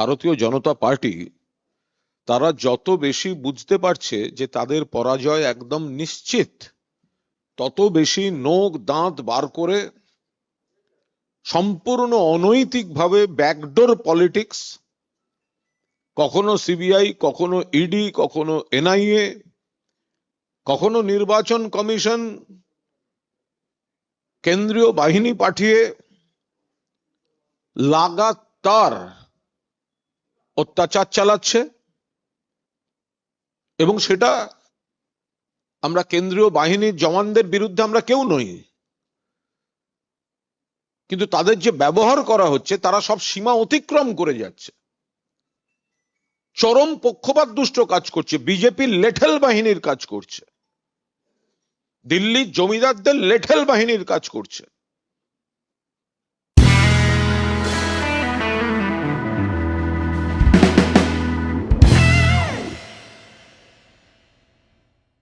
ভারতীয় জনতা পার্টি তারা যত বেশি বুঝতে পারছে যে তাদের পরাজয় একদম নিশ্চিত, তত বেশি নোক দাঁত বার করে সম্পূর্ণ অনৈতিকভাবে ব্যাকডোর পলিটিক্স, কখনো সিবিআই, কখনো ইডি, কখনো এনআইএ, কখনো নির্বাচন কমিশন, কেন্দ্রীয় বাহিনী পাঠিয়ে লাগাতার অত্যাচার চালাচ্ছে। এবং সেটা আমরা কেন্দ্রীয় বাহিনীর জওয়ানদের বিরুদ্ধে আমরা কেউ নই, কিন্তু তাদের যে ব্যবহার করা হচ্ছে তারা সব সীমা অতিক্রম করে যাচ্ছে, চরম পক্ষপাত দুষ্ট কাজ করছে, বিজেপির লেঠেল বাহিনীর কাজ করছে, দিল্লির জমিদারদের লেঠেল বাহিনীর কাজ করছে।